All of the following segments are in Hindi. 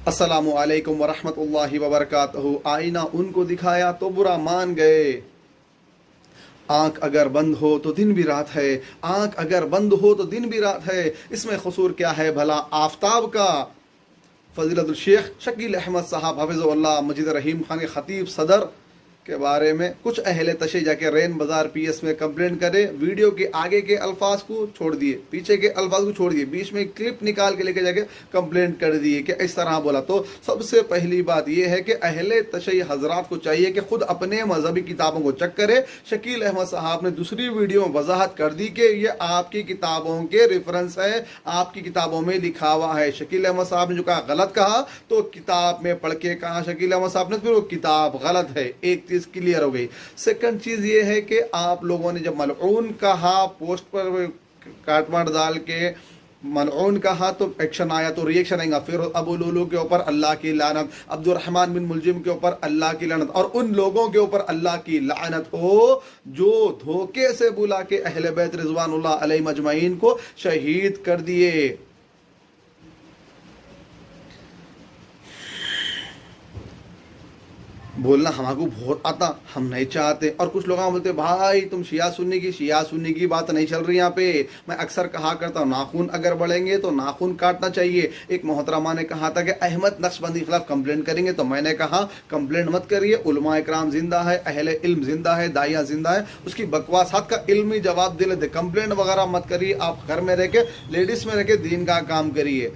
अस्सलामु अलैकुम वरहमतुल्लाहि वबरकातुहू। आईना उनको दिखाया तो बुरा मान गए। आंख अगर बंद हो तो दिन भी रात है, आंख अगर बंद हो तो दिन भी रात है। इसमें कसूर क्या है भला आफताब का। फजीलतुल शेख शकील अहमद साहब हफिज़हुल्लाह मस्जिद रहीम खान के खतीब सदर के बारे में कुछ अहले तशे जाके रैन बाजार पीएस में कंप्लेंट करे। वीडियो के आगे के अल्फाज को छोड़ दिए, पीछे के अल्फाज को छोड़ दिए, बीच में क्लिप निकाल के लेके जाके कंप्लेंट कर दिए कि इस तरह बोला। तो सबसे पहली बात यह है कि अहले तशे हजरात को चाहिए कि खुद अपने मजहबी किताबों को चेक करे। शकील अहमद साहब ने दूसरी वीडियो में वजाहत कर दी कि ये आपकी किताबों के रेफरेंस है, आपकी किताबों में लिखा हुआ है। शकील अहमद साहब ने जो कहा गलत कहा तो किताब में पढ़ के कहा शकील अहमद साहब ने, फिर वो किताब गलत है। एक चीज क्लियर हो गई। सेकंड चीज ये है कि आप लोगों ने जब मलऊन कहा, पोस्ट पर काटमाट डाल के मलऊन कहा तो एक्शन आया तो रिएक्शन आएगा। फिर अबू लुलू के ऊपर अल्लाह की लानत, अब्दुर्रहमान बिन मुलजिम के ऊपर अल्लाह की लानत, और उन लोगों के ऊपर अल्लाह की लानत हो जो धोखे से बुला के अहले बैत रिजवानुल्लाह अलैहिम अजमईन को शहीद कर दिए। बोलना हमारे बहुत आता, हम नहीं चाहते। और कुछ लोग बोलते भाई तुम शिया सुन्नी की बात नहीं चल रही यहाँ पे। मैं अक्सर कहा करता हूँ नाखून अगर बढ़ेंगे तो नाखून काटना चाहिए। एक मोहतरमा ने कहा था कि अहमद नक्शबंदी के खिलाफ कंप्लेंट करेंगे, तो मैंने कहा कंप्लेंट मत करिए, उलमा इकराम जिंदा है, अहले इल्म जिंदा है, दाइया जिंदा है, उसकी बकवासात का इल्मी जवाब दे लेते। कंप्लेंट वगैरह मत करिए, आप घर में रह के लेडीज में रह के दीन का काम करिए।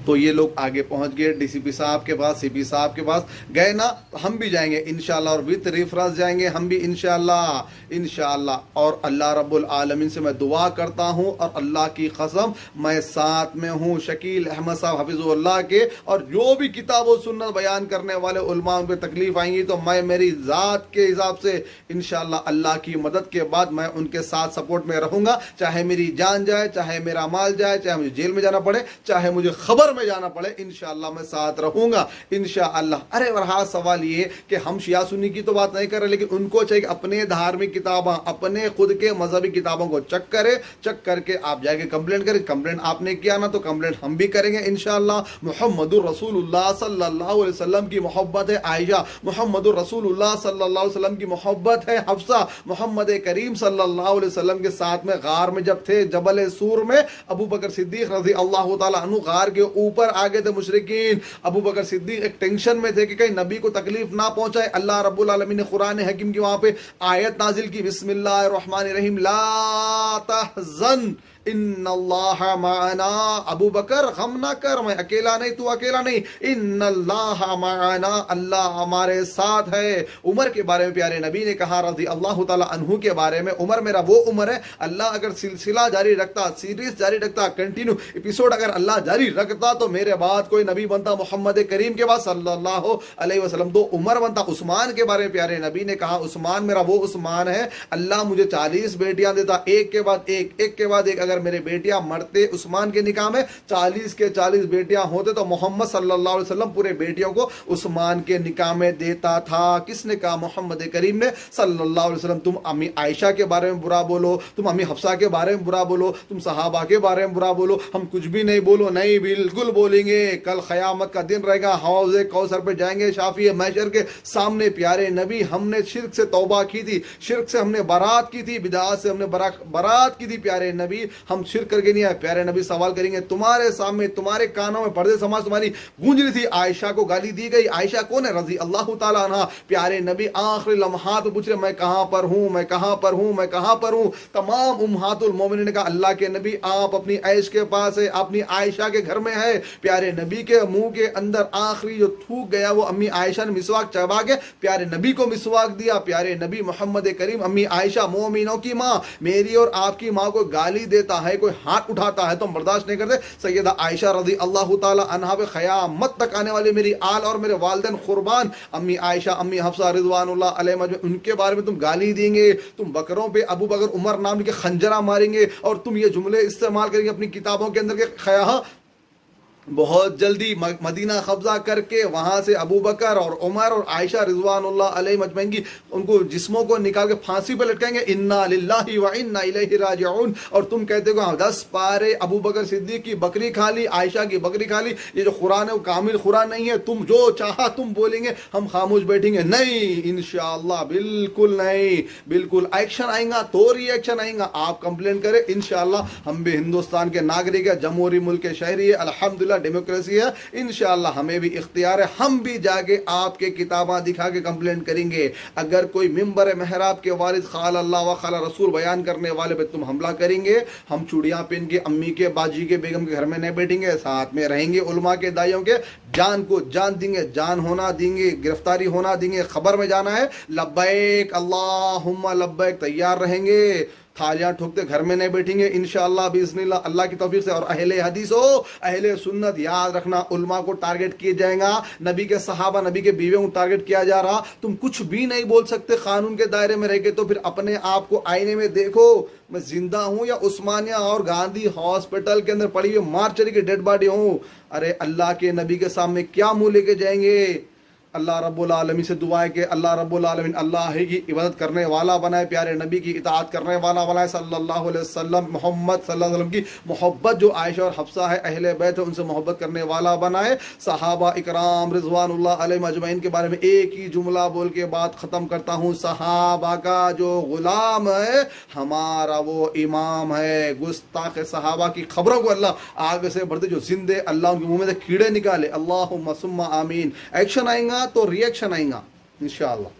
तो ये लोग आगे पहुंच गए डीसीपी साहब के पास, सीपी साहब के पास गए ना, तो हम भी जाएंगे इंशाल्लाह, और विद रेफरेंस जाएंगे हम भी इंशाल्लाह। और अल्लाह रब्बुल आलमीन से मैं दुआ करता हूं और अल्लाह की कसम मैं साथ में हूं शकील अहमद साहब हफिज़ुल्लाह के। और जो भी किताब और सुन्नत बयान करने वाले उलमा उन पर तकलीफ आएंगी तो मैं मेरी ज़ात के हिसाब से इंशाल्लाह अल्लाह की मदद के बाद मैं उनके साथ सपोर्ट में रहूंगा। चाहे मेरी जान जाए, चाहे मेरा माल जाए, चाहे मुझे जेल में जाना पड़े, चाहे मुझे खबर में जाना पड़े, इंशाअल्लाह मैं साथ रहूंगा इंशाअल्लाह। अरे वरहा सवाल ये कि हम शिया सुन्नी की तो बात नहीं कर रहे, लेकिन उनको चाहिए अपने धार्मिक किताबें, अपने खुद के मजहबी किताबों को चेक करे, चेक करके आप जाके कंप्लेंट करें। कंप्लेंट आपने किया ना तो कंप्लेंट हम भी करेंगे इंशाअल्लाह। मुहम्मदुर रसूलुल्लाह सल्लल्लाहु अलैहि वसल्लम की मोहब्बत है आयशा, मुहम्मदुर रसूलुल्लाह सल्लल्लाहु अलैहि वसल्लम की मोहब्बत है हफ्सा, मोहम्मद करीम सल्लल्लाहु अलैहि वसल्लम के साथ में गार में जब थे जबल सूर में, अबू बकर सिद्दीक रज़ी अल्लाह तआला अन्हु गार के ऊपर आगे थे मुशरिकीन। अबू बकर सिद्दीक एक टेंशन में थे कि कहीं नबी को तकलीफ ना पहुंचाए। अल्लाह रब्बुल आलमीन ने कुरान हकीम की वहां पे आयत नाजिल की, बिस्मिल्लाहिर रहमानिर रहीम, ला तहज़न इन्नल्लाह माअना। अबू बकर गम ना कर, मैं अकेला नहीं, तू अकेला नहीं, इन्नल्लाह माअना, अल्लाह हमारे साथ है। उमर के बारे में प्यारे नबी ने कहा रज़ी अल्लाह तआला अन्हु के बारे में, उमर मेरा वो उमर है, अल्लाह अगर सिलसिला जारी रखता, सीरीज जारी रखता, कंटिन्यू एपिसोड अगर अल्लाह जारी रखता तो मेरे बाद कोई नबी बनता मोहम्मद करीम के बाद सल्लल्लाहु अलैहि वसल्लम, तो उमर बनता। उस्मान के बारे में प्यारे नबी ने कहा उस्मान मेरा वो उस्मान है, अल्लाह मुझे 40 बेटियां देता, एक के बाद एक, एक के बाद एक। अगर मेरे बेटियां मरते उस्मान के निकाह में 40 के 40 बेटियां होते तो मोहम्मद सल्लल्लाहु अलैहि वसल्लम पूरे बेटियों को उस्मान के निकाह में देता था। किसने कहा? मोहम्मद करीम ने सल्लल्लाहु अलैहि वसल्लम। तुम अम्मी आयशा के बारे में बुरा बोलो, तुम अम्मी हफ्सा के बारे में बुरा बोलो, तुम सहाबा के बारे में बुरा बोलो, हम कुछ भी नहीं बोलो, नहीं बिल्कुल बोलेंगे। कल क़यामत का दिन रहेगा, हौज़े कौसर पे जाएंगे शाफी महशर के सामने। प्यारे नबी हमने शिर्क से तौबा की थी, शिर्क से हमने बारात की थी, बिदअत से हमने बारात की थी। प्यारे नबी हम शिर्क करके नहीं आए। प्यारे नबी सवाल करेंगे तुम्हारे सामने, तुम्हारे कानों में पर्दे समाज तुम्हारी गूंज रही थी, आयशा को गाली दी गई। आयशा कौन है? रज़ी अल्लाह तआला अन्हा। प्यारे नबी आखिरी लम्हात में पूछ रहे मैं कहां पर हूं, मैं कहां पर हूं, मैं कहां पर हूं। तमाम उम्महातुल मोमिनीन ने कहा अल्लाह के नबी आप अपनी ऐश के पास है, अपनी आयशा के घर में है। प्यारे नबी के मुंह के अंदर आखिरी जो थूक गया वो अम्मी आयशा ने मिसवाक चबा के प्यारे नबी को मिसवाक दिया। प्यारे नबी मोहम्मद करीम, अम्मी आयशा मोमिनों की माँ, मेरी और आपकी माँ को गाली देता है, कोई हाथ उठाता है तो हम बर्दाश्त नहीं करते। सैयदा आयशा रज़ी अल्लाह तआला अन्हा पे क़यामत तक आने वाली मेरी आल और मेरे वालिदैन कुर्बान अम्मी आयशा, अम्मी हफ्सा रिज़वानुल्लाह अलैहिम, उनके बारे में तुम गाली देंगे, तुम बकरों पे अबू बकर उमर नाम के खंजरा मारेंगे और तुम ये जुमले इस्तेमाल करेंगे अपनी किताबों के अंदर के खया बहुत जल्दी मदीना कब्जा करके वहां से अबू बकर और उमर और आयशा रिजवानुल्लाह अलैहिम अजमईन की उनको जिस्मों को निकाल के फांसी पे लटकाएंगे। इन्ना लिल्लाहि व इन्ना इलैहि राजिऊन। और तुम कहते हो 10 पारे अबू बकर सिद्दीक की बकरी खा ली, आयशा की बकरी खा ली, ये जो कुरान है वो कामिल कुरान नहीं है, तुम जो चाहा तुम बोलेंगे हम खामोश बैठेंगे? नहीं, इंशाअल्लाह बिल्कुल नहीं, बिल्कुल एक्शन आएगा तो रिएक्शन आएगा। आप कंप्लेन करें, इंशाअल्लाह हम भी हिंदुस्तान के नागरिक है, जमहूरी मुल्क के शहरी है, अल्हम्दुलिल्लाह डेमोक्रेसी है, इंशाअल्लाह हमें भी इख्तियार है, हम भी जाके आपके किताबा दिखा के कंप्लेंट करेंगे। अगर कोई मिंबर महराब के वारिद खाल अल्लाह व खाला रसूल बयान करने वाले पे तुम हमला करेंगे, हम चूड़ियां पहन के अम्मी के बाजी के बेगम के घर में नहीं बैठेंगे, साथ में रहेंगे उलमा के दाइयों के, जान को जान देंगे, जान होना देंगे, गिरफ्तारी होना देंगे, खबर में जाना है लब्बैक अल्लाहुम्मा लब्बैक, तैयार रहेंगे, थालियां ठोकते घर में नहीं बैठेंगे इंशाअल्लाह बिस्मिल्लाह अल्लाह की तौफीक से। और अहले हदीस हो, अहले सुन्नत, याद रखना उल्मा को टारगेट किया जाएगा, नबी के सहाबा नबी के बीवियों को टारगेट किया जा रहा। तुम कुछ भी नहीं बोल सकते कानून के दायरे में रह के, तो फिर अपने आप को आईने में देखो, मैं जिंदा हूं या उस्मानिया और गांधी हॉस्पिटल के अंदर पड़ी हुई मार्चरी की डेड बॉडी हूं? अरे अल्लाह के नबी के सामने क्या मुंह लेके जाएंगे? अल्लाह रब्बुल आलमीन से दुआ है कि अल्लाह रब्बुल आलमीन अल्लाह ही की इबादत करने वाला बनाए, प्यारे नबी की इताअत करने वाला बनाए सल्लल्लाहु अलैहि वसल्लम, मोहम्मद सल्लल्लाहु अलैहि वसल्लम की मोहब्बत जो आयशा और हफ्सा है अहले बैत है उनसे मोहब्बत करने वाला बनाए। सहाबा इकराम रिजवानुल्लाह अलैहिम अजमईन के बारे में एक ही जुमला बोल के बात ख़त्म करता हूँ, सहाबा का जो गुलाम है हमारा वो इमाम है। गुस्ताख सहाबा की खबरों को अल्लाह आगे से बढ़ते जो जिंदे अल्लाह उनके मुंह में से कीड़े निकाले, अल्लाहुम्मा सुम्मा आमीन। एक्शन आएगा तो रिएक्शन आएगा इंशाअल्लाह।